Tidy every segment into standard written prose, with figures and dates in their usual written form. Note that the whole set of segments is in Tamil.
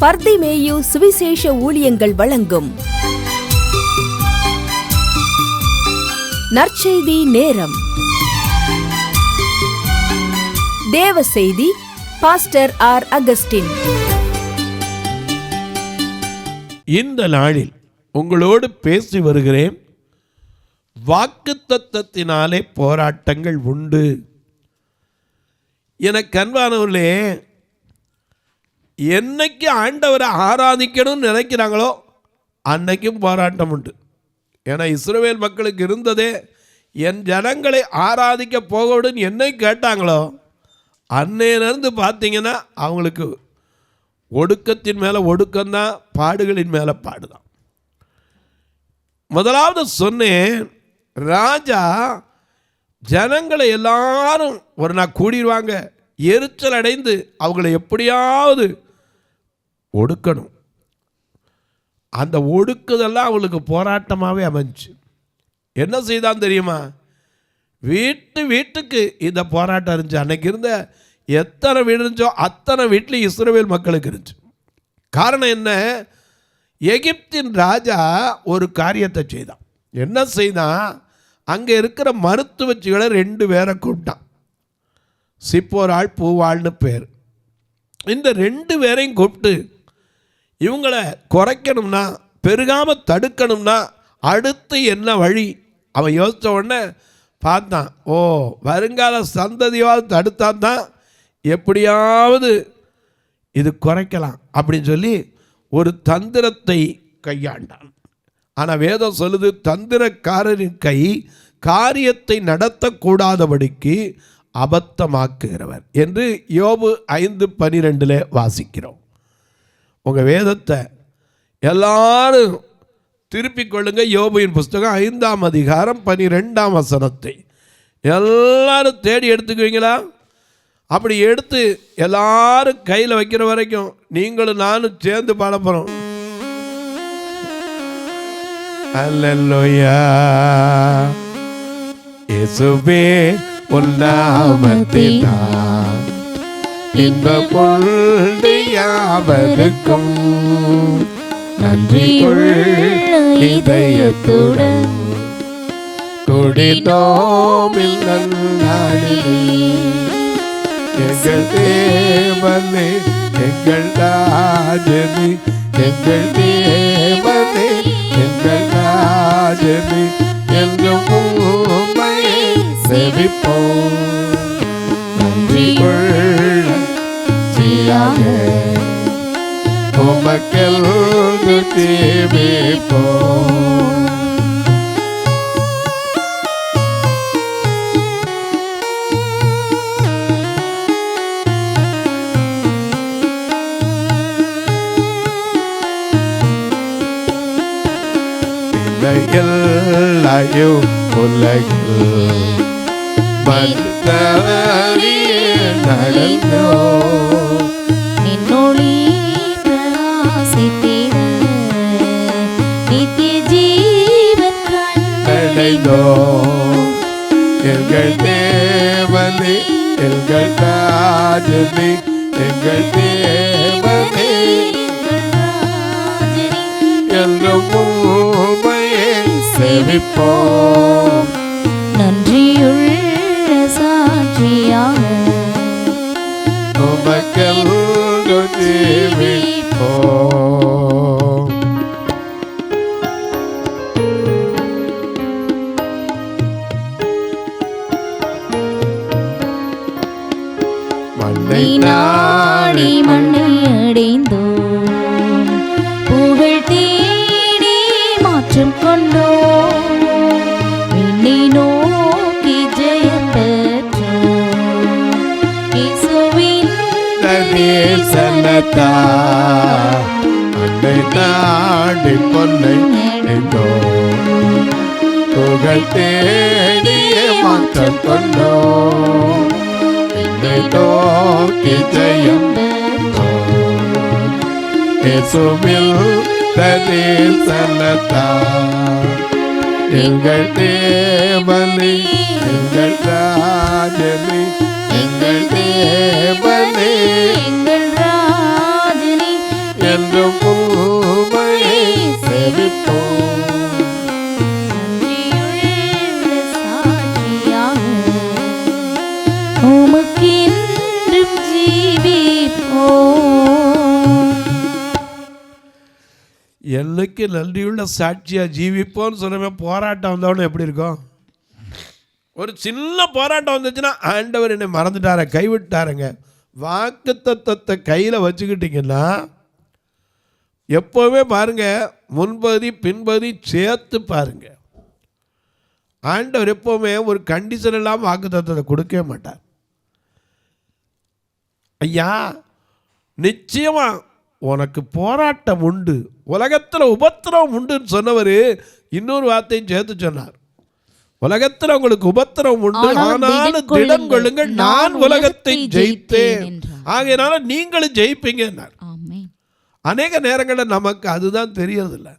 பர்திமேயு சுவிசேஷ ஊழியங்கள் வழங்கும் நற்செய்தி நேரம். தேவ செய்தி பாஸ்டர் ஆர். அகஸ்டின். இந்த நாளில் உங்களோடு பேசி வருகிறேன். வாக்குத்தத்தத்தினாலே போராட்டங்கள் உண்டு. எனக்கு அன்பானவர்களே, என்னைக்கு ஆண்டவரை ஆராதிக்கணும்னு நினைக்கிறாங்களோ அன்னைக்கும் போராட்டம் உண்டு. ஏன்னா இஸ்ரவேல் மக்களுக்கு இருந்ததே, என் ஜனங்களை ஆராதிக்க போகணும்னு என்னை கேட்டாங்களோ அன்னையிலிருந்து பார்த்தீங்கன்னா அவங்களுக்கு ஒடுக்கத்தின் மேலே ஒடுக்கம்தான், பாடுகளின் மேலே பாடுதான். முதலாவது சொன்னேன், ராஜா ஜனங்களை எல்லாரும் ஒரு நாள் கூடிடுவாங்க, எரிச்சல் அடைந்து அவங்களை எப்படியாவது ஒடுக்கணும். அந்த ஒடுக்குதெல்லாம் அவளுக்கு போராட்டமாகவே அமைஞ்சு என்ன செய்தான் தெரியுமா? வீட்டுக்கு இந்த போராட்டம் இருந்துச்சு. அன்னைக்கு இருந்த எத்தனை வீடு இருந்துச்சோ அத்தனை வீட்டில் இஸ்ரவேல் மக்களுக்கு இருந்துச்சு. காரணம் என்ன? எகிப்தின் ராஜா ஒரு காரியத்தை செய்தான். என்ன செய்தான்? அங்கே இருக்கிற மருத்துவச்சிகளை 2 பேரை கூப்பிட்டான். சிப்போராள், பூவாள்னு பேர். இந்த 2 பேரையும் கூப்பிட்டு இவங்களை குறைக்கணும்னா, பெருகாமல் தடுக்கணும்னா அடுத்து என்ன வழி அவன் யோசித்த உடனே பார்த்தான். வருங்கால சந்ததியாவது தடுத்தான் தான் எப்படியாவது இது குறைக்கலாம் அப்படின்னு சொல்லி ஒரு தந்திரத்தை கையாண்டான். ஆனால் வேதம் சொல்லுது, தந்திரக்காரரின் கை காரியத்தை நடத்தக்கூடாதபடிக்கு அபத்தமாக்குகிறவர் என்று யோபு 5:12 வாசிக்கிறோம். உங்கள் வேதத்தை எல்லாரும் திருப்பிக் கொள்ளுங்க. யோபுவின் புஸ்தகம் 5ஆம் அதிகாரம் 12ஆம் வசனத்தை எல்லாரும் தேடி எடுத்துக்குவீங்களா? அப்படி எடுத்து எல்லாரும் கையில் வைக்கிற வரைக்கும் நீங்களும் நானும் சேர்ந்து பாட போகிறோம். அல்லேலூயா. இயேசுவே உன் நாமத்தினால் இன்பம் கொண்டு யாவருக்கும் நன்றியுள்ள இதயத்துடன் துடித்தோமில் நன்னாளிலே எங்கள் தேவனே, எங்கள் ராஜனே, எங்கள் தேவனே, எங்கள் ராஜனே என்றும் உம்மையே சேவிப்போம். நன்றியுள்ள ஜீயாக உமக்கென்று சேவிப்போம். எல்லாயோ உலகில் மனிதரியே நடந்தோ நின்னொளி பிரகாசித்திட நித்திய ஜீவன் கண்டடைந்தோ. எங்கள் தேவனே, எங்கள் ராஜனே, எங்கள் தேவனே என்றும் உம்மையே சேவிப்போம். நன்றியுள்ள சாட்சியாக உமக்கென்று சேவிப்போம். மண்ணை நாடி மண்ணை அடைந்தோ, புகழ் தேடி மாற்றம் கொண்டோ, விண்ணை நோக்கி ஜெயம் பெற்றோ, இயேசுவின் தரிசனத்தா மண்ணை நாடி பொன்னை அடைந்தோ, புகழ் தேடிய மாற்றம் கொண்டோ, விண்ணை நோக்கி ஜெயம் பெற்றோ, இயேசுவில் தரிசனத்தா எங்கள் தேவனே, எங்கள் ராஜனே, எங்கள் தேவனே எங்கள் ராஜனே என்னைக்கு நன்றியுள்ள சாட்சியாக ஜீவிப்போன்னு சொன்னமே போராட்டம் வந்தவொடனே எப்படி இருக்கும்? ஒரு சின்ன போராட்டம் வந்துச்சுன்னா ஆண்டவர் என்னை மறந்துட்டார, கைவிட்டாருங்க. வாக்குத்தத்தத்தை கையில் வச்சுக்கிட்டிங்கன்னா எப்போவுமே பாருங்கள், முன்பகுதி பின்பகுதி சேர்த்து பாருங்கள். ஆண்டவர் எப்போவுமே ஒரு கண்டிஷன் இல்லாமல் வாக்குத்தத்தத்தை கொடுக்கவே மாட்டார். ஐயா நிச்சயமாக உனக்கு போராட்டம் உண்டு, உலகத்தில் உபத்திரவம் உண்டுன்னு சொன்னவர் இன்னொரு வார்த்தையும் சேர்த்து சொன்னார். உலகத்தில் உங்களுக்கு உபத்திரவம் உண்டு, ஆனாலும் திடன் கொள்ளுங்கள், நான் உலகத்தை ஜெயித்தேன், ஆகையினால நீங்களும் ஜெயிப்பீங்க. அநேக நேரங்களில் நமக்கு அதுதான் தெரியறதில்ல.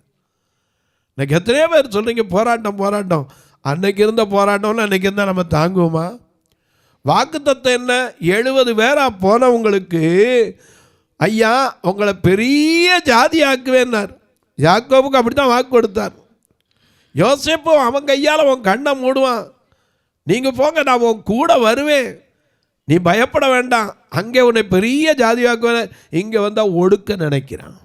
இன்னைக்கு எத்தனையோ பேர் சொல்றீங்க போராட்டம் போராட்டம். அன்னைக்கு இருந்த போராட்டம்னு அன்னைக்கு இருந்தால் நம்ம தாங்குவோமா? வாக்குத்தத்தம் என்ன? 70 பேரா போனவங்களுக்கு ஐயா உங்களை பெரிய ஜாதி ஆக்குவேன்னார். யாக்கோபுக்கு அப்படி தான் வாக்கு கொடுத்தார். யோசேப்பு அவன் கையால் உன் கண்ணை மூடுவான், நீங்கள் போங்க நான் உன் கூட வருவேன், நீ பயப்பட வேண்டாம், அங்கே உன்னை பெரிய ஜாதியாக்குவேன். இங்கே வந்தால் ஒடுக்க நினைக்கிறான்.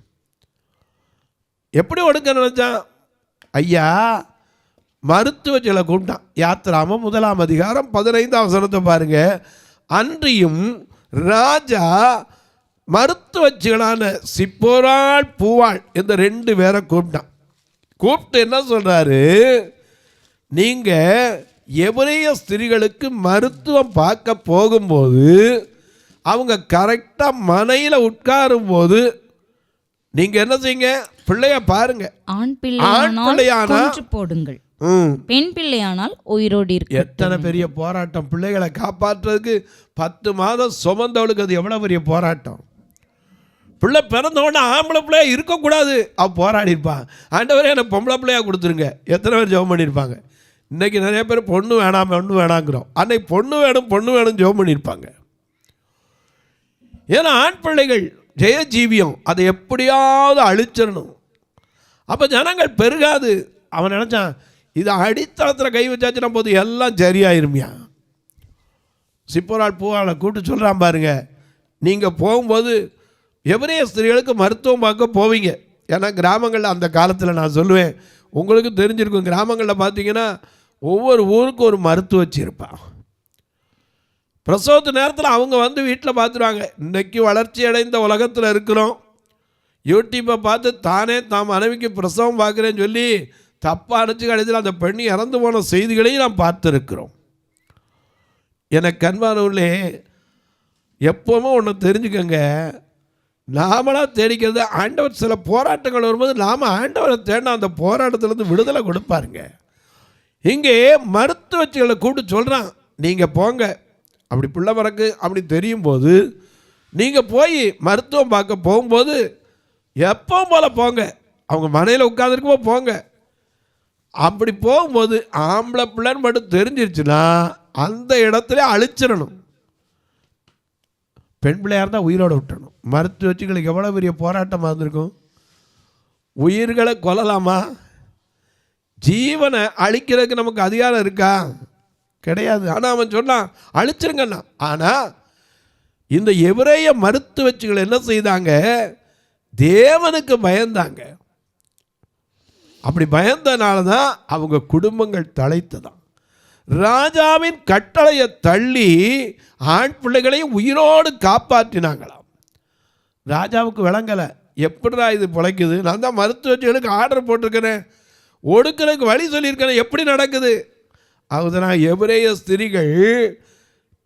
எப்படி ஒடுக்க நினைச்சான்? ஐயா மருத்துவ சில கூப்பிட்டான். யாத்திராமம் 1 அதிகாரம் 15 வசனத்தை பாருங்க. அன்றியும் ராஜா மருத்துவச்சிகளான சிப்போராள் பூவாள் இந்த 2 பேரை கூப்பிட்டான். கூப்பிட்டு என்ன சொல்றாரு? நீங்க எபிரேய ஸ்திரீகளுக்கு மருத்துவம் பார்க்க போகும்போது அவங்க கரெக்டாக மனையில் உட்காரும் போது நீங்க என்ன செய்யுங்க? பிள்ளைய பாருங்க. ஆண் பிள்ளையானா போடுங்கள், பெண் பிள்ளையானால் உயிரோடு இருக்கு. எத்தனை பெரிய போராட்டம்! பிள்ளைகளை காப்பாற்றுறதுக்கு 10 மாதம் சுமந்தவளுக்கு அது எவ்வளவு பெரிய போராட்டம்! பிள்ளை பிறந்தவொடனே ஆம்பளை பிள்ளையா இருக்கக்கூடாது, அவ போராடி இருப்பான். ஆண்டவரே எனக்கு பொம்பளை பிள்ளையா கொடுத்துருங்க. எத்தனை பேர் ஜெபம் பண்ணியிருப்பாங்க? இன்றைக்கி நிறைய பேர் பொண்ணு வேணாங்கிறோம். அன்னைக்கு பொண்ணு வேணும் ஜெபம் பண்ணியிருப்பாங்க. ஏன்னா ஆண் பிள்ளைகள் ஜெயஜீவியம், அதை எப்படியாவது அழிச்சிடணும். அப்போ ஜனங்கள் பெருகாது. அவன் நினச்சான் இதை அடித்தளத்தில் கை வச்சாச்சுன்னா போது எல்லாம் சரியாயிருமியா. சிப்போரால் பூவாளை கூப்பிட்டு சொல்கிறான் பாருங்க, நீங்கள் போகும்போது எபிரேய ஸ்திரீகளுக்கு மருத்துவம் பார்க்க போவீங்க. ஏன்னா கிராமங்களில் அந்த காலத்தில் நான் சொல்லுவேன், உங்களுக்கு தெரிஞ்சிருக்கும், கிராமங்களில் பார்த்தீங்கன்னா ஒவ்வொரு ஊருக்கும் ஒரு மருத்துவச்சி இருப்பான். பிரசவத்து நேரத்தில் அவங்க வந்து வீட்டில் பார்த்துருவாங்க. இன்றைக்கி வளர்ச்சி அடைந்த உலகத்தில் இருக்கிறோம். யூடியூப்பை பார்த்து தானே தாம் மனைவிக்கு பிரசவம் பார்க்குறேன்னு சொல்லி தப்பாக அனுப்பிச்சு கடைசியில் அந்த பெண்ணி இறந்து போன செய்திகளையும் நாம் பார்த்துருக்கிறோம். எனக்கு அன்பானவர்களே, எப்போவுமே ஒன்று தெரிஞ்சுக்கங்க, நாமளாக தேடிக்கிறது ஆண்டவர் சில போராட்டங்கள் வரும்போது நாம் ஆண்டவரை தேடினா அந்த போராட்டத்திலேருந்து விடுதலை கொடுப்பாருங்க. இங்கே மருத்துவச்சிகளை கூப்பிட்டு சொல்கிறான், நீங்கள் போங்க, அப்படி பிள்ளை பிறக்கு அப்படி தெரியும் போது நீங்கள் போய் மருத்துவம் பார்க்க போகும்போது எப்பவும் போல் போங்க, அவங்க மனையில் உட்காந்துருக்கும்போது போங்க. அப்படி போகும்போது ஆம்பளை பிள்ளைன்னு மட்டும் தெரிஞ்சிருச்சுன்னா அந்த இடத்துல அழிச்சிடணும். பெண் பிள்ளையாக இருந்தால் உயிரோடு விட்டணும். மருத்துவச்சிகளுக்கு எவ்வளோ பெரிய போராட்டமாக இருந்திருக்கும். உயிர்களை கொல்லலாமா? ஜீவனை அழிக்கிறதுக்கு நமக்கு அதிகாரம் இருக்கா? கிடையாது. ஆனால் அவன் சொன்னான் அழிச்சிருங்கண்ணா. ஆனால் இந்த எபிரேய மருத்துவச்சிகள் என்ன செய்தாங்க? தேவனுக்கு பயந்தாங்க. அப்படி பயந்தனால தான் அவங்க குடும்பங்கள் தலைத்ததான். ராஜாவின் கட்டளையை தள்ளி ஆண் பிள்ளைகளையும் உயிரோடு காப்பாற்றினாங்களாம். ராஜாவுக்கு விளங்கலை, எப்படிடா இது பிழைக்குது? நான் தான் மருத்துவச்சிகளுக்கு ஆர்டர் போட்டிருக்கிறேன், ஒடுக்கிறதுக்கு வழி சொல்லியிருக்கிறேன், எப்படி நடக்குது? அதுதான் எபிரேய ஸ்திரீகள்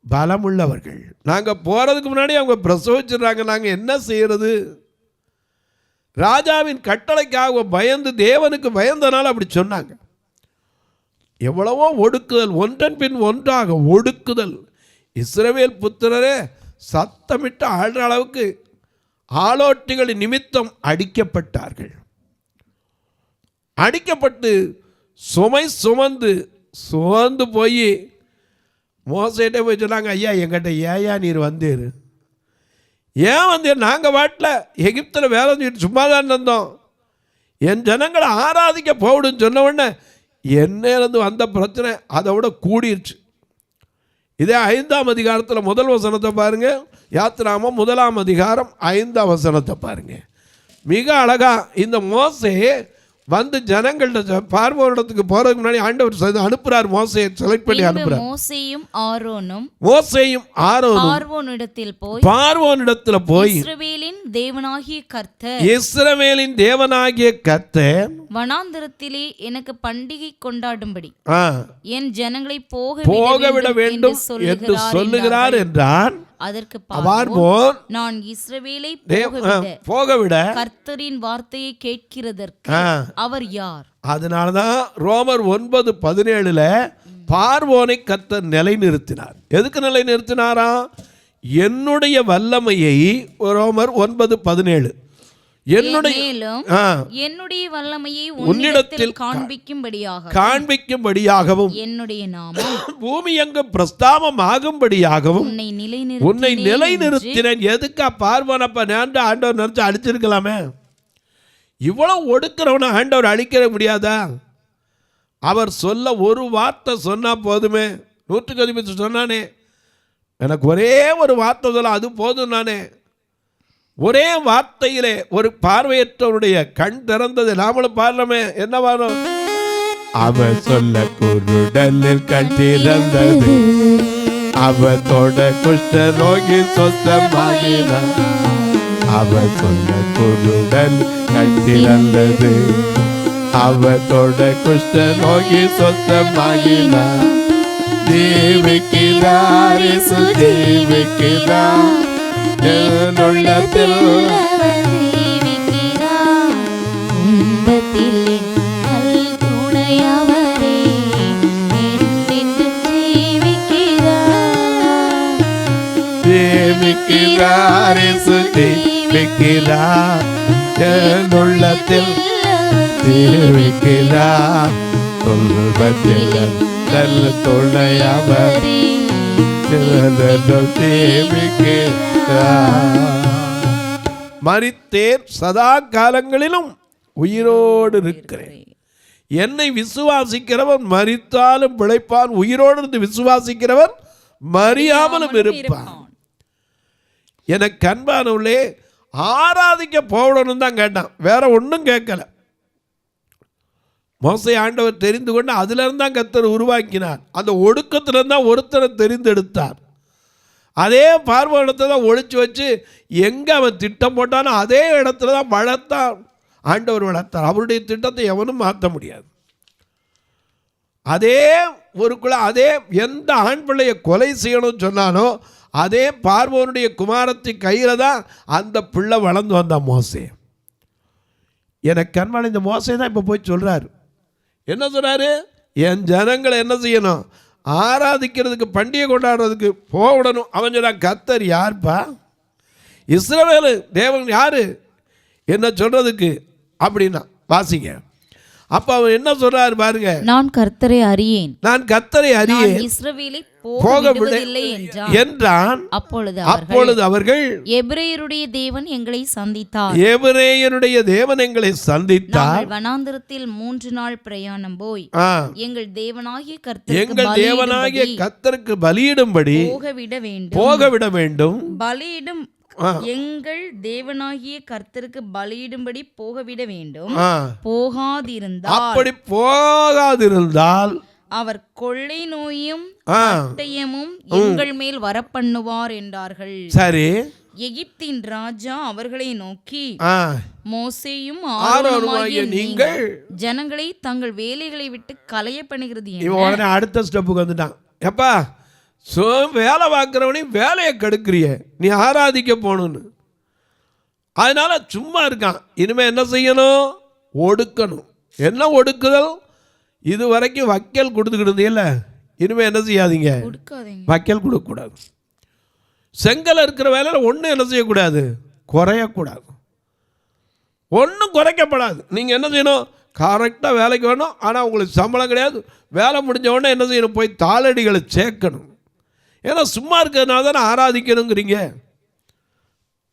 பலமுள்ளவர்கள். நாங்கள் போகிறதுக்கு முன்னாடி அவங்க பிரசவிச்சிடுறாங்க, நாங்கள் என்ன செய்கிறது? ராஜாவின் கட்டளைக்காக பயந்து தேவனுக்கு பயந்தனால அப்படி சொன்னாங்க. எவ்வளவோ ஒடுக்குதல், ஒன்றன் பின் ஒன்றாக ஒடுக்குதல். இஸ்ரவேல் புத்திரரே சத்தமிட்டு ஆள்ற அளவுக்கு ஆளோட்டிகளின் நிமித்தம் அடிக்கப்பட்டார்கள். அடிக்கப்பட்டு சுமை சுமந்து போய் மோசையிட்டே போய் சொன்னாங்க, ஐயா எங்கிட்ட ஏயா நீர் வந்தீர்? ஏன் வந்தீர்? நாங்கள் வாட்டில் எகிப்தில் வேலை செஞ்சுட்டு சும்மா தான் இருந்தோம், என் ஜனங்களை ஆராதிக்க போவிடுன்னு சொன்ன உடனே என்னிலிருந்து வந்த பிரச்சனை அதை விட கூடிருச்சு. இதே 5ஆம் அதிகாரத்தில் முதல் வசனத்தை பாருங்க. யாத்திராமம் 1:5 பாருங்க. மிக அழகா இந்த மோசே வந்து ஜனங்கள்ட்ட பார்வோனிடத்துக்கு போறதுக்கு முன்னாடி ஆண்டவர் அனுப்புறார். மோசையை செலக்ட் பண்ணி அனுப்புறார். மோசேயும் ஆரோனும் பார்வோனிடத்தில் போய் இஸ்ரவேலின் தேவனாகிய கர்த்தர் வனாந்திரத்திலே எனக்கு பண்டிகை கொண்டாடும்படி என் ஜனங்களை போகவிட வேண்டும் என்று சொல்லுகிறார் என்றான். அதற்கு பார்வோன், நான் இஸ்ரவேலை போகவிட கர்த்தரின் வார்த்தையை கேட்கிறதற்கு அவர் யார்? அதனாலதான் ரோமர் 9:17 பார்வோனை கர்த்தர் நிலைநிறுத்தினார். எதுக்கு நிலைநிறுத்தினாரா? என்னுடைய வல்லமையை, ரோமர் 9:17, என்னுடைய வல்லமையை உன்னிடத்தில் காண்பிக்கும்படியாகவும் என்னுடைய நாமம் பூமி எங்கும் பிரஸ்தாபமாகும்படியாகவும் உன்னை நிலைநிறுத்தினேன். எதுக்கா பார்வோனப்ப நேர்ந்து ஆண்டவர் நினைச்சு அடிச்சிருக்கலாமே. இவ்வளவு ஒடுக்கிறவன ஆண்டவர் அழிக்கிற முடியாதா? அவர் சொல்ல ஒரு வார்த்தை சொன்னா போதுமே. 100 சொன்னானே, எனக்கு ஒரே ஒரு வார்த்தை சொல்ல அது போதும். நானே ஒரே வார்த்தையிலே ஒரு பார்வையற்றவருடைய கண் திறந்தது. நாமளும் பாடுறோமே, என்ன பாடும்? அவர் சொல்ல குருடலில் கண் திறந்தது, அவர் தொட குஷ்ட நோகி சொந்தமாகினார். அவர் சொல்ல குருடல் கண் திறந்தது, அவர் தொட குஷ்ட நோகி சொந்தமாகினார். தேவிக்கிறார், தேவிக்கிறார், உள்ளத்தில் துணையவரே தேவிக்கிறார், தேவிக்கிறார், உள்ளத்தில் தேவிக்கிறார், துன்பத்தில் துணையவரே மரித்தேன், சதா காலங்களிலும் உயிரோடு இருக்கிறேன். என்னை விசுவாசிக்கிறவன் மரித்தாலும் பிழைப்பான், உயிரோடு இருந்து விசுவாசிக்கிறவன் மரியாமலும் இருப்பான். எனக்கு அன்பானவர்களே, ஆராதிக்க போகணும்னு தான் கேட்டான், வேற ஒன்றும் கேட்கல. மோசே ஆண்டவர் தெரிந்து கொண்டு அதிலிருந்து தான் கர்த்தர் உருவாக்கினார். அந்த ஒடுக்கத்திலிருந்து தான் ஒருத்தரை தெரிந்தெடுத்தார். அதே பார்வோனிடத்தை தான் ஒழிச்சு வச்சு எங்கே அவன் திட்டம் போட்டானோ அதே இடத்துல தான் வளர்த்தான் ஆண்டவர் வளர்த்தார். அவருடைய திட்டத்தை எவனும் மாற்ற முடியாது. அதே ஒருக்குள்ள அதே எந்த ஆண் பிள்ளையை கொலை செய்யணும்னு சொன்னானோ அதே பார்வோனுடைய குமாரத்தின் கையில் தான் அந்த பிள்ளை வளர்ந்து வந்தான் மோசே. எனக்கு அன்பான இந்த மோசே தான் இப்போ போய் சொல்கிறாரு. என்ன சொல்கிறாரு? என் ஜனங்களை என்ன செய்யணும்? ஆராதிக்கிறதுக்கு, பண்டிகை கொண்டாடுறதுக்கு போவிடணும். அவன் சொன்னான், கர்த்தர் யார்ப்பா? இஸ்ரவேலு தேவன் யாரு என்ன சொல்றதுக்கு அப்படின்னா வாசிங்க. அப்ப அவன் என்ன சொல்றாரு பாருங்க, நான் கர்த்தரை அறியேன், இஸ்ரவேலை போகவில்லை என்றான். அப்பொழுது அவர்கள் எபிரேயருடைய தேவன் எங்களை சந்தித்தார், வனாந்திரத்தில் 3 நாள் பிரயாணம் போய் எங்கள் தேவனாகிய கர்த்தருக்கு பலியிடும்படி போகவிட வேண்டும். பலியிடும் எங்கள் தேவனாகிய கர்த்தருக்கு பலியிடும்படி போகவிட வேண்டும். போகாதிருந்தால் அவர் கொள்ளை நோயும் பட்டயமும் எங்கள் மேல் வரப்பண்ணுவார் என்றார்கள். சரி, எகிப்தின் ராஜா அவர்களை நோக்கி, மோசேயும் ஆரோனுமாகிய நீங்கள் ஜனங்களை தங்கள் வேலைகளை விட்டு கலைய பண்ணுகிறது. உடனே அடுத்த ஸ்டெப்புக்கு வந்துட்டான். எப்பா, வேலை பார்க்கிறவனையும் வேலையை கெடுக்கிறிய, நீ ஆராதிக்க போகணும்னு. அதனால சும்மா இருக்கான். இனிமே என்ன செய்யணும்? ஒடுக்கணும். என்ன ஒடுக்குதல்? இது வரைக்கும் வக்கல் கொடுத்துக்கிட்டு இருந்தீங்கல்ல, இனிமே என்ன செய்யாதீங்க? வக்கல் கொடுக்கக்கூடாது. செங்கல் இருக்கிற வேலையில் ஒன்றும் என்ன செய்யக்கூடாது? குறையக்கூடாது. ஒன்றும் குறைக்கப்படாது. நீங்கள் என்ன செய்யணும்? கரெக்டாக வேலைக்கு வேணும். ஆனால் உங்களுக்கு சம்பளம் கிடையாது. வேலை முடிஞ்ச உடனே என்ன செய்யணும்? போய் தாளடிகளை சேர்க்கணும். ஏன்னா சும்மா இருக்கிறதுனால தானே ஆராதிக்கணுங்கிறீங்க.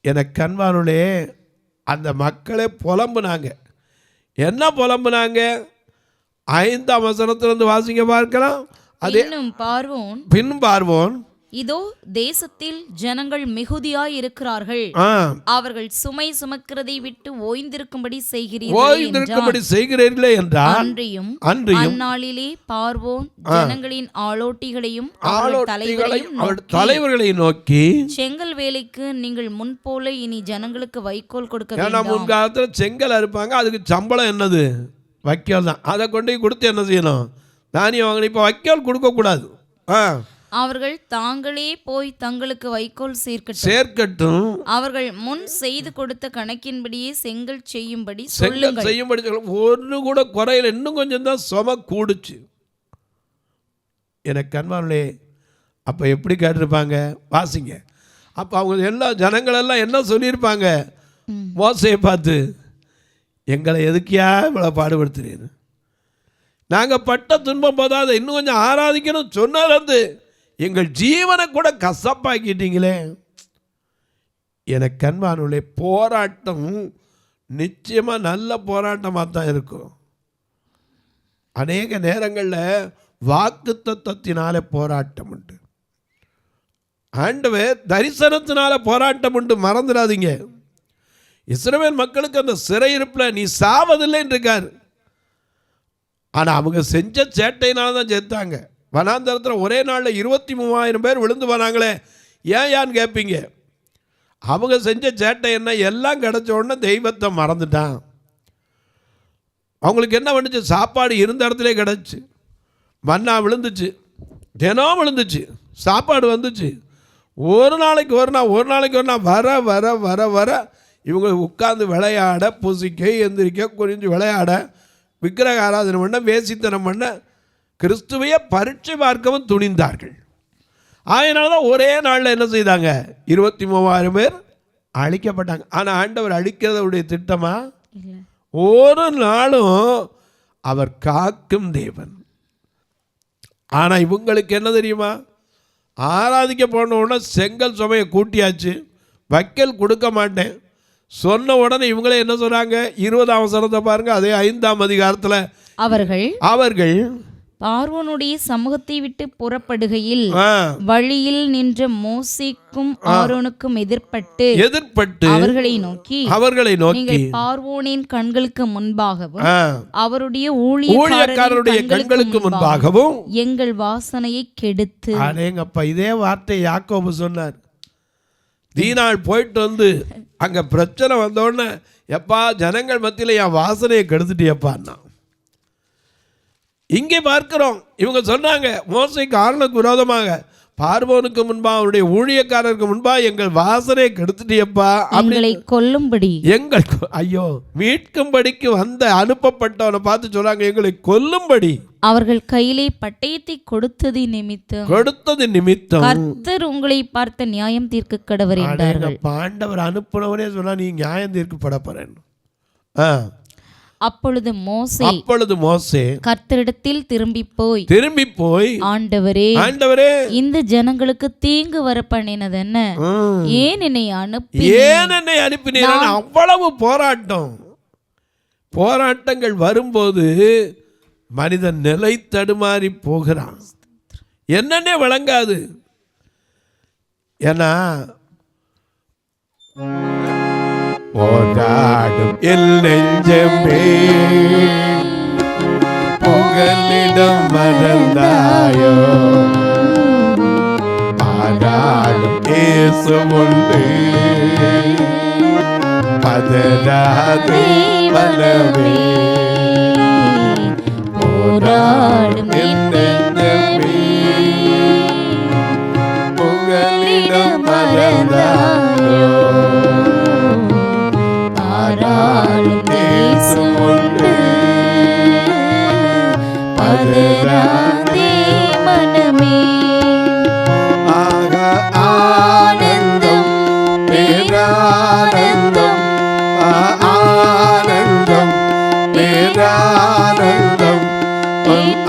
எனக்கு அன்பானவர்களே, அந்த மக்களே புலம்புனாங்க. என்ன புலம்புனாங்க? 5ஆம் வசனத்திலிருந்து வாசிங்க பார்க்கலாம். அதே பின் பார்வோன் இதோ தேசத்தில் ஜனங்கள் மிகுதியாய் இருக்கிறார்கள், ஆ, அவர்கள் சுமை சுமக்கிறதை விட்டு ஓய்ந்திருக்கும்படி செய்கிறீர்களே என்றால் அன்றியும் அந்நாளிலே பார்வோன் ஜனங்களின் ஆளோட்டிகளையும் தலைவர்களை நோக்கி, செங்கல் வேலைக்கு நீங்கள் முன்போல இனி ஜனங்களுக்கு வைக்கோல் கொடுக்க வேண்டாம். முன்காலத்துல செங்கல் அறுப்பாங்க, அதுக்கு சம்பளம் என்னது? வைக்கோல் தான். அதை கொண்டு கொடுத்து என்ன செய்யணும்? தானியம் வாங்கணும். இப்போ வைக்கோல் கொடுக்க கூடாது. அவர்கள் தாங்களே போய் தங்களுக்கு வைக்கோல் சேர்க்கட்டும். அவர்கள் முன் செய்து கொடுத்த கணக்கின்படியே செங்கல் செய்யும்படி ஒன்று கூட குறையில, இன்னும் கொஞ்சம் தான் சும கூடுச்சு. எனக்கு கண்மார்களே, அப்போ எப்படி கேட்டிருப்பாங்க? வாசிங்க. அப்போ அவங்க எல்லா ஜனங்களெல்லாம் என்ன சொல்லியிருப்பாங்க மோசையை பார்த்து? எங்களை எதுக்கியா இவ்வளோ பாடுபடுத்துறீங்க? நாங்கள் பட்ட துன்பம் போதாத இன்னும் கொஞ்சம் ஆராதிக்கணும் சொன்னார். வந்து எங்கள் ஜீவனை கூட கசப்பாக்கிட்டீங்களே. எனக்கு அன்பானவர்களே, போராட்டம் நிச்சயமாக நல்ல போராட்டமாக தான் இருக்கும். அநேக நேரங்களில் வாக்குத்தத்தத்தினால போராட்டம் உண்டு, ஆண்டவர் தரிசனத்தினால போராட்டம் உண்டு. மறந்துடாதீங்க. இஸ்ரவேல் மக்களுக்கு அந்த சிறையிருப்பில் நீ சாவதில்லைன்னு இருக்கார். ஆனால் அவங்க செஞ்ச சேட்டையினால தான் சேர்த்தாங்க. வனாந்தரத்தில் ஒரே நாளில் 23,000 பேர் விழுந்து போனாங்களே, ஏன்னு கேட்பீங்க. அவங்க செஞ்ச சேட்டை என்ன? எல்லாம் கிடச்ச உடனே தெய்வத்தை மறந்துட்டான். அவங்களுக்கு என்ன பண்ணுச்சு? சாப்பாடு இருந்த இடத்துல கிடச்சி, மண்ணா விழுந்துச்சு, தினம் விழுந்துச்சு, சாப்பாடு வந்துச்சு. ஒரு நாளைக்கு ஒரு நாள் வர வர வர வர இவங்க உட்கார்ந்து விளையாட, புசிக்க, எந்திரிக்க, குறிஞ்சு விளையாட, விக்கிரக ஆராதனை பண்ண, வேசித்தனம் பண்ண, கிறிஸ்துவையை பரீட்சை பார்க்கவும் துணிந்தார்கள். அதனால தான் ஒரே நாளில் என்ன செய்தாங்க? 23,000 பேர் அழிக்கப்பட்டாங்க. ஆனால் ஆண்டவர் அழிக்கிறதுடைய திட்டமா? ஒரு நாளும் அவர் காக்கும் தேவன். ஆனால் இவங்களுக்கு என்ன தெரியுமா? ஆராதிக்க போன உடனே செங்கல் சுமையை கூட்டியாச்சு, வைக்கல் கொடுக்க மாட்டேன் சொன்ன உடனே இவங்களே என்ன சொல்றாங்க? 20ஆம் வசனத்தை பாருங்க. அதே 5ஆம் அதிகாரத்தில் அவர்கள் பார்வோனுடைய சமூகத்தை விட்டு புறப்படுகையில் வழியில் நின்ற மோசேக்கும் ஆரோனுக்கும் எதிர்பட்டு அவர்களை நோக்கி நீங்கள் பார்வோனின் கண்களுக்கு முன்பாகவும் அவருடைய ஊழியக்காரருடைய கண்களுக்கு முன்பாகவும் எங்கள் வாசனையை கெடுத்து. அடேங்கப்பா, இதே வார்த்தை யாக்கோபு சொன்னார். தீனாள் போயிட்டு வந்து அங்கே பிரச்சனை வந்தோடனே, எப்பா ஜனங்கள் மத்தியில் என் வாசனையை கெடுத்துட்டியப்பான்னா. இங்கே பார்க்கிறோம், இவங்க சொன்னாங்க மோசேக்கு ஆரோனுக்கு விரோதமாக, பார்வோனுக்கு முன்பாக அவருடைய ஊழியக்காரருக்கு முன்பாக எங்கள் வாசனையை கெடுத்துட்டியப்பா, அவங்களை கொல்லும்படி ஐயோ மீட்கும்படிக்கு வந்த அனுப்பப்பட்டவனை பார்த்து சொல்றாங்க, எங்களை கொல்லும்படி அவர்கள் கையிலே பட்டயத்தை கொடுத்தது நிமித்தம் கர்த்தர் உங்களை பார்த்த நியாயம் தீர்க்க கடவர் என்றார்கள். ஆண்டவர் அனுப்புனவரே சொன்னா நீ நியாயம் தீர்க்கப்பட போறேன். அப்பொழுது மோசே கர்த்தரிடத்தில் திரும்பி போய் ஆண்டவரே இந்த ஜனங்களுக்கு தீங்கு வர பண்ணினது என்ன? ஏன் என்னை அனுப்பினீர்? அவ்வளவு போராட்டங்கள் வரும்போது மனிதன் நிலை தடுமாறி போகிறான். என்னன்னே விளங்காது. ஏன்னா போராடும் எல் நெஞ்சமே புகலிடம் மறந்தாயோ, பாராடும் இயேசு உண்டு பதறாதே பலவே. போராடும் எல் நெஞ்சமே புகலிடம் மறந்தாயோ, மனமே ஆனந்தம் பேரானந்தம் ஆனந்தம் பேரானந்தம்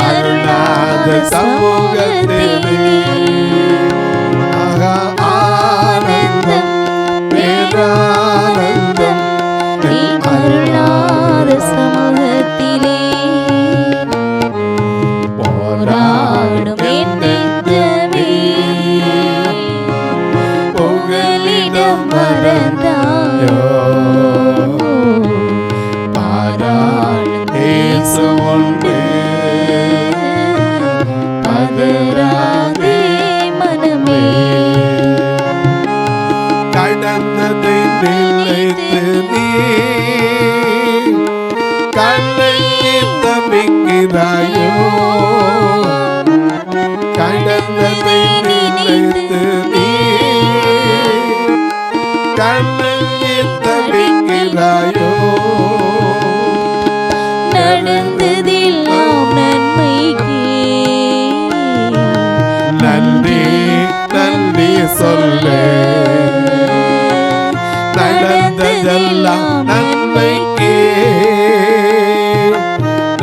அருளாத சமூகத்திலே. ஆனந்தம் பேரானந்தம் அருளாத சமூகத்திலே. போராடும் என் நெஞ்சமே மறந்தாயோ இயேசு உண்டு பதறாதே மனமே கடந்ததை நினைத்து நீ கண்ணை தவிக்கிறாயோ கடந்ததை நினைத்து நீ கண்ணை தவிக்கிறாயோ நடந்ததெல்லாம் நன்மைக்கே நன்றி நன்றி சொல்லு நடந்ததெல்லாம் நன்மைக்கே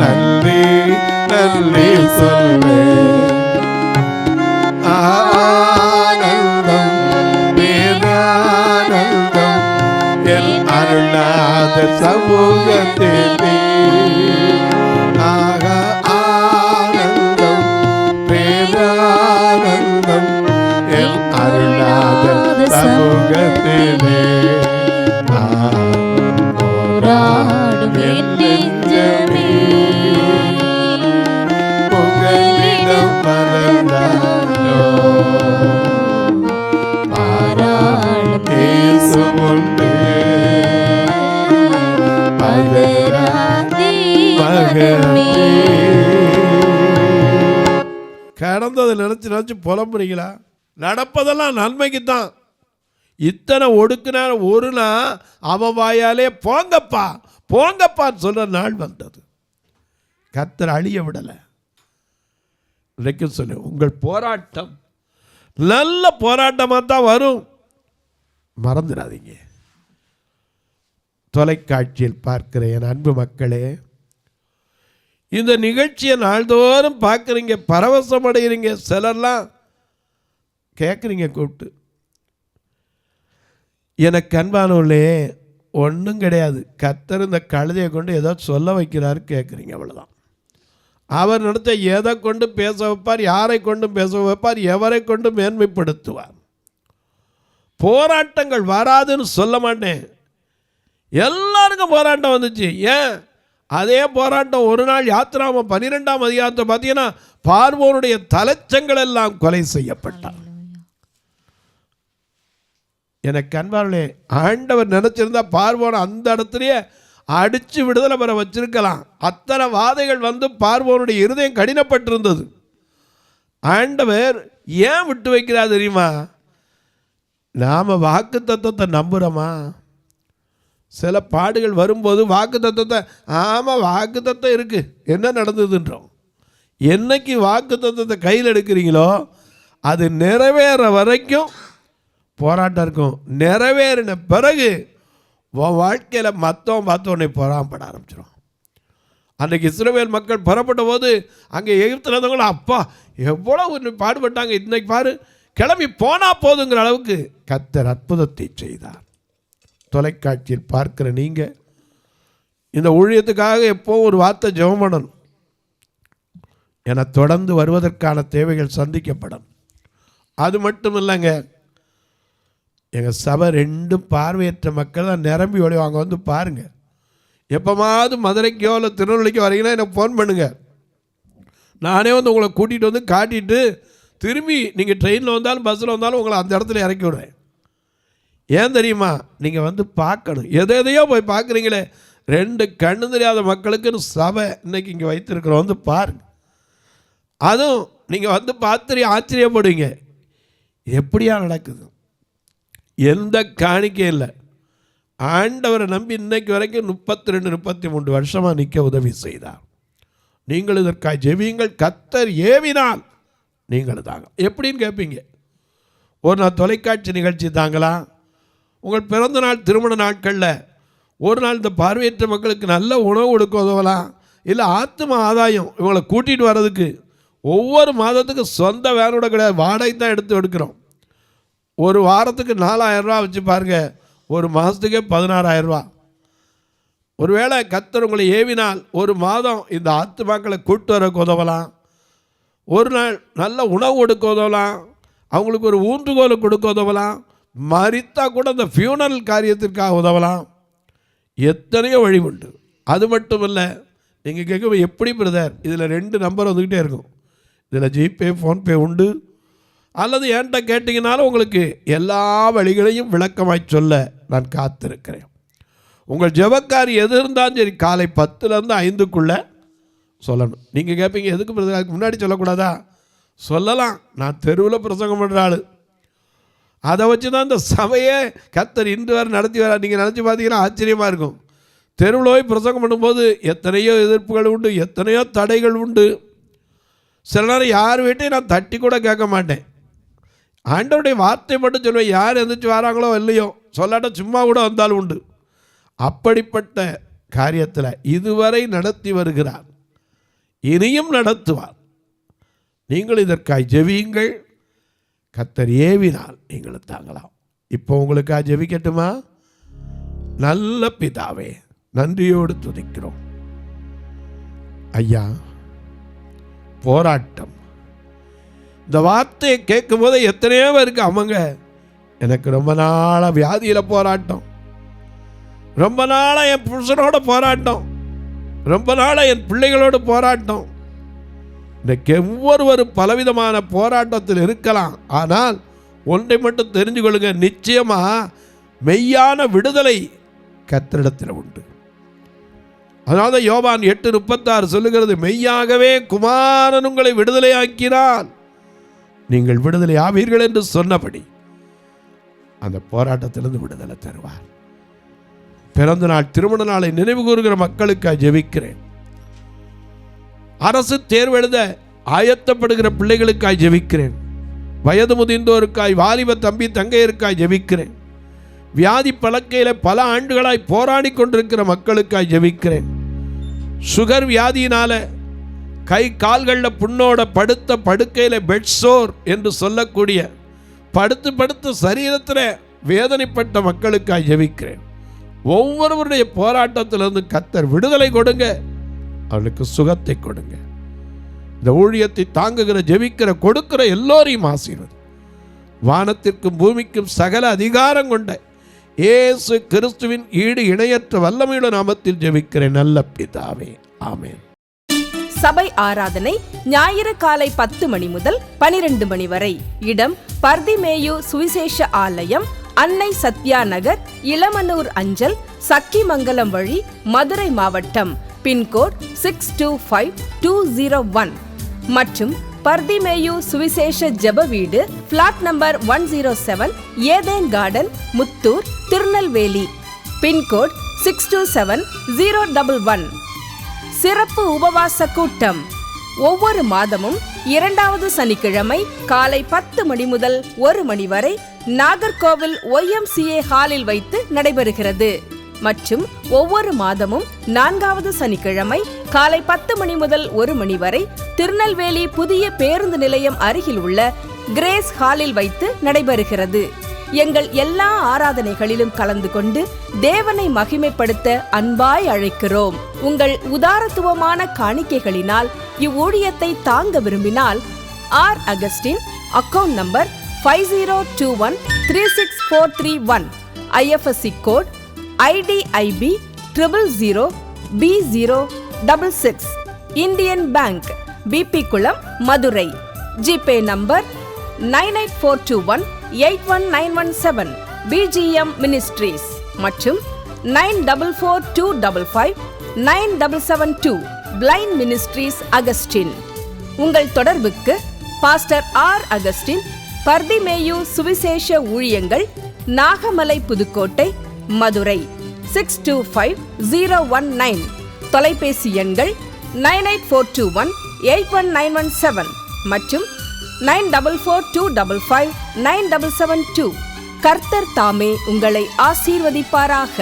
நன்றி நன்றி சொல்லு ஆனந்தம் பேரானந்தம் என் அருளாத சமூகத்திலே ஆனந்தம் பேரானந்தம் என் அருளாத சமூகத்திலே போராடும் என் நெஞ்சமே புகலிடம் மறந்தாயோ பாராளும் இயேசு உண்டு பதறாதே மனமே கடந்ததை நினைச்சு நினைச்சு புலம்புறீங்களா? நடப்பதெல்லாம் நன்மைக்கு தான். இத்தனை ஒடுக்குனால ஒரு நாள் அவன் வாயாலே போங்கப்பா போங்கப்பான்னு சொல்ற நாள் வந்தது. கர்த்தர் அழிய விடலை. இன்றைக்கு சொல்லு, உங்கள் போராட்டம் நல்ல போராட்டமாக தான் வரும், மறந்துடாதீங்க. தொலைக்காட்சியில் பார்க்கிற என் அன்பு மக்களே, இந்த நிகழ்ச்சியை நாள்தோறும் பார்க்குறீங்க, பரவசம் அடைகிறீங்க. சிலர்லாம் கேட்குறீங்க கூப்பிட்டு, எனக்கு அன்பானவர்களே ஒன்றும் கிடையாது, கர்த்தர் இந்த கழுதையை கொண்டு ஏதோ சொல்ல வைக்கிறாரு கேட்குறீங்க, அவ்வளோதான். அவர் நடத்த எதை கொண்டு பேச வைப்பார், யாரை கொண்டு பேச வைப்பார், எவரை கொண்டு மேன்மைப்படுத்துவார். போராட்டங்கள் வராதுன்னு சொல்ல மாட்டேன், எல்லாருக்கும் போராட்டம் வந்துச்சு. ஏன் அதே போராட்டம் ஒரு நாள் யாத்திராம 12ஆம் அதிகாரத்தை பார்த்தீங்கன்னா பார்வோனுடைய தலைச்சங்கள் எல்லாம் கொலை செய்யப்பட்டார். எனக்கு அன்பார்களே, ஆண்டவர் நினைச்சிருந்தா பார்வோனை அந்த இடத்துலயே அடிச்சு விடுதலை பெற வச்சிருக்கலாம். அத்தனை வாதைகள் வந்து பார்வோனுடைய இருதயம் கடினப்பட்டிருந்தது. ஆண்டவர் ஏன் விட்டு வைக்கிறார் தெரியுமா? நாம வாக்கு தத்தத்தை நம்புறோமா? சில பாடுகள் வரும்போது வாக்கு தத்தத்தை, ஆமாம் வாக்கு தத்தம் இருக்குது, என்ன நடந்ததுன்றோம். என்னைக்கு வாக்கு தத்தத்தை கையில் எடுக்கிறீங்களோ அது நிறைவேற வரைக்கும் போராட்டம் இருக்கும். நிறைவேறின பிறகு உன் வாழ்க்கையில் மற்றவன் பார்த்து உன்னை பொறாமப்பட ஆரம்பிச்சிடும். அன்றைக்கு இஸ்ரவேல் மக்கள் புறப்பட்ட போது அங்கே எகிப்தில் இருந்தவங்களும் அப்பா எவ்வளோ ஒன்று பாடுபட்டாங்க, இன்னைக்கு பாரு கிளம்பி போனால் போதுங்கிற அளவுக்கு கர்த்தர் அற்புதத்தை செய்தார். தொலைக்காட்சியில் பார்க்கிற நீங்கள் இந்த ஊழியத்துக்காக எப்போ ஒரு வார்த்தை ஜெபம் பண்ணணும். என தொடர்ந்து வருவதற்கான தேவைகள் சந்திக்கப்படும். அது மட்டும் இல்லைங்க, எங்கள் சபை 2 பார்வையற்ற மக்கள் தான் நிரம்பி ஒழிவாங்க. வந்து பாருங்கள். எப்போமாவது மதுரைக்கோ இல்லை திருநெல்வேலிக்கோ வரீங்கன்னா எனக்கு ஃபோன் பண்ணுங்கள். நானே வந்து உங்களை கூட்டிகிட்டு வந்து காட்டிட்டு திரும்பி நீங்கள் ட்ரெயினில் வந்தாலும் பஸ்ஸில் வந்தாலும் உங்களை அந்த இடத்துல இறக்கி விடுறேன். ஏன் தெரியுமா? நீங்கள் வந்து பார்க்கணும். எதையோ போய் பார்க்குறீங்களே, 2 கண்ணு தெரியாத மக்களுக்குன்னு சபை இன்னைக்கு இங்கே வைத்திருக்கிறோம். வந்து பாருங்க. அதுவும் நீங்கள் வந்து பார்த்து ஆச்சரியப்படுவீங்க, எப்படியா நடக்குது. எந்த காணிக்கையும் இல்லை. ஆண்டவரை நம்பி இன்னைக்கு வரைக்கும் 32-33 வருஷமாக நிற்க உதவி செய்தார். நீங்கள் இதற்காக ஜெபியுங்கள், கர்த்தர் ஏவினால் நீங்கள் தாங்க. எப்படின்னு கேட்பீங்க. ஒரு நாள் தொலைக்காட்சி நிகழ்ச்சி தாங்களா, உங்கள் பிறந்த நாள் திருமண நாட்களில் ஒரு நாள் இந்த பார்வையற்ற மக்களுக்கு நல்ல உணவு கொடுக்க உதவலாம். இல்லை ஆத்ம ஆதாயம் இவங்களை கூட்டிகிட்டு வர்றதுக்கு ஒவ்வொரு மாதத்துக்கு சொந்த வேனோட கிடையாது, வாடகை தான் எடுக்கிறோம். ஒரு வாரத்துக்கு 4000 ரூபா வச்சு பாருங்கள், ஒரு மாதத்துக்கே 16,000 ரூபா. ஒருவேளை கர்த்தர் உங்களை ஏவினால் ஒரு மாதம் இந்த ஆத்துமாக்களை கூட்டு வரக்கு உதவலாம். ஒரு நாள் நல்ல உணவு கொடுக்க உதவலாம். அவங்களுக்கு ஒரு ஊன்றுகோலை கொடுக்க உதவலாம். மரித்தா கூட அந்த ஃபியூனரல் காரியத்திற்காக உதவலாம். எத்தனையோ வழி உண்டு. அது மட்டும் இல்லை, நீங்கள் கேட்க எப்படி பிரதர் இதில் 2 நம்பர் வந்துக்கிட்டே இருக்கும். இதில் ஜிபே ஃபோன்பே உண்டு. அல்லது என்கிட்ட கேட்டிங்கனாலும் உங்களுக்கு எல்லா வழிகளையும் விளக்கமாய் சொல்ல நான் காத்திருக்கிறேன். உங்கள் ஜெபக்காரி எது இருந்தாலும் சரி, காலை 10லேருந்து 5க்குள்ளே சொல்லணும். நீங்கள் கேட்பீங்க எதுக்கு பிரதர் அதுக்கு முன்னாடி சொல்லக்கூடாதா? சொல்லலாம். நான் தெருவில் பிரசங்கம் பண்ணுற ஆள். அதை வச்சு தான் இந்த சபையே கர்த்தர் இன்று வரை நடத்தி வர. நீங்கள் நினச்சி பார்த்தீங்கன்னா ஆச்சரியமாக இருக்கும். தெருவில் போய் பிரசங்கம் பண்ணும்போது எத்தனையோ எதிர்ப்புகள் உண்டு, எத்தனையோ தடைகள் உண்டு. சில நேரம் யார் வீட்டையும் நான் தட்டி கூட கேட்க மாட்டேன். ஆண்டவருடைய வார்த்தை மட்டும் சொல்லுவேன். யார் எந்திரிச்சு வராங்களோ இல்லையோ, சொல்லாட்ட சும்மா கூட வந்தாலும் உண்டு. அப்படிப்பட்ட காரியத்தில் இதுவரை நடத்தி வருகிறார், இனியும் நடத்துவார். நீங்கள் இதற்காய் ஜெபியுங்கள். கர்த்தர் ஏவினால் நீங்கள் தாங்கலாம். இப்போ உங்களுக்காக ஜெபிக்கட்டுமா? நல்ல பிதாவே, நன்றியோடு துதிக்கிறோம் ஐயா. போராட்டம், இந்த வார்த்தையை கேட்கும் போது எத்தனையோ பேருக்கு ஆமாங்க, எனக்கு ரொம்ப நாளாக வியாதியில் போராட்டம், ரொம்ப நாளாக என் புருஷனோட போராட்டம், ரொம்ப நாளாக என் பிள்ளைகளோடு போராட்டம். இன்றைக்கு ஒவ்வொருவரும் பலவிதமான போராட்டத்தில் இருக்கலாம். ஆனால் ஒன்றை மட்டும் தெரிஞ்சு கொள்ளுங்க, நிச்சயமாக மெய்யான விடுதலை கர்த்தரிடத்தில் உண்டு. அதனால யோவான் 8:36 சொல்லுகிறது, மெய்யாகவே குமாரன் உங்களை விடுதலையாக்கினால் நீங்கள் விடுதலை ஆவீர்கள் என்று சொன்னபடி அந்த போராட்டத்திலிருந்து விடுதலை தருவார். பிறந்த நாள் திருமண நாளை நினைவு கூறுகிற மக்களுக்காக ஜெபிக்கிறேன். அரசு தேர்வு எழுத ஆயத்தப்படுகிற பிள்ளைகளுக்காக ஜெபிக்கிறேன். வயது முதிர்ந்தோருக்காய், வாலிப தம்பி தங்கையருக்காய் ஜெபிக்கிறேன். வியாதி பலக்கையில் பல ஆண்டுகளாய் போராடி கொண்டிருக்கிற மக்களுக்காய் ஜெபிக்கிறேன். சுகர் வியாதியினால கை கால்களில் புண்ணோட படுத்த படுக்கையில் பெட்சோர் என்று சொல்லக்கூடிய படுத்து சரீரத்தில் வேதனைப்பட்ட மக்களுக்காய் ஜெபிக்கிறேன். ஒவ்வொருவருடைய போராட்டத்திலிருந்து கர்த்தர் விடுதலை கொடுங்க, அவனுக்கு சுகத்தை கொடுங்க. இந்த ஊழியத்தை தாங்குகிற, ஜெபிக்கிற, கொடுக்கிற எல்லோரையும் ஆசீர்வதி. வானத்திற்கும் பூமிக்கும் சகல அதிகாரம் கொண்ட இயேசு கிறிஸ்துவின் ஈடு இணையற்ற வல்லமையுள்ள நாமத்தில் ஜெபிக்கிறேன் நல்ல பிதாவே, ஆமென். சபை ஆராதனை ஞாயிறு காலை 10 மணி முதல் 12 மணி வரை. இடம் பர்திமேயு சுவிசேஷ ஆலயம், அன்னை சத்யா நகர், இளமனூர் அஞ்சல், சக்கிமங்கலம் வழி, மதுரை மாவட்டம். பின்கோட் 625201 மற்றும் பர்திமேயு சுவிசேஷ ஜெப வீடு, plot number 107, Eden garden, Muthur, Tirunelveli. Pincode 627011. சிறப்பு உபவாச கூட்டம் ஒவ்வொரு மாதமும் 2வது சனிக்கிழமை காலை 10 மணி முதல் 1 மணி வரை நாகர்கோவில் YMCA ஹாலில் வைத்து நடைபெறுகிறது. மற்றும் ஒவ்வொரு மாதமும் 4வது சனிக்கிழமை காலை 10 மணி முதல் 1 மணி வரை திருநெல்வேலி புதிய பேருந்து நிலையம் அருகில் உள்ள கிரேஸ் ஹாலில் வைத்து நடைபெறுகிறது. எங்கள் எல்லா ஆராதனைகளிலும் கலந்து கொண்டு தேவனை மகிமைப்படுத்த அன்பாய் அழைக்கிறோம். உங்கள் உதாரத்துவமான காணிக்கைகளினால் இவ்வூழியத்தை தாங்க விரும்பினால் R. Augustine, account number 5021364331, IFSC code IDIB 000B066, Indian bank, BP Kulam, Madurai. GPay number 9842181917, BGM ministries மற்றும் 9442559772, பிளைண்ட் மினிஸ்ட்ரீஸ் அகஸ்டின். உங்கள் தொடர்புக்கு பாஸ்டர் R. அகஸ்டின், பர்திமேயு சுவிசேஷ ஊழியங்கள், நாகமலை, புதுக்கோட்டை, மதுரை 625019. தொலைபேசி எண்கள் 9842181917 மற்றும் 9442559772. கர்த்தர் தாமே உங்களை ஆசீர்வதிப்பாராக.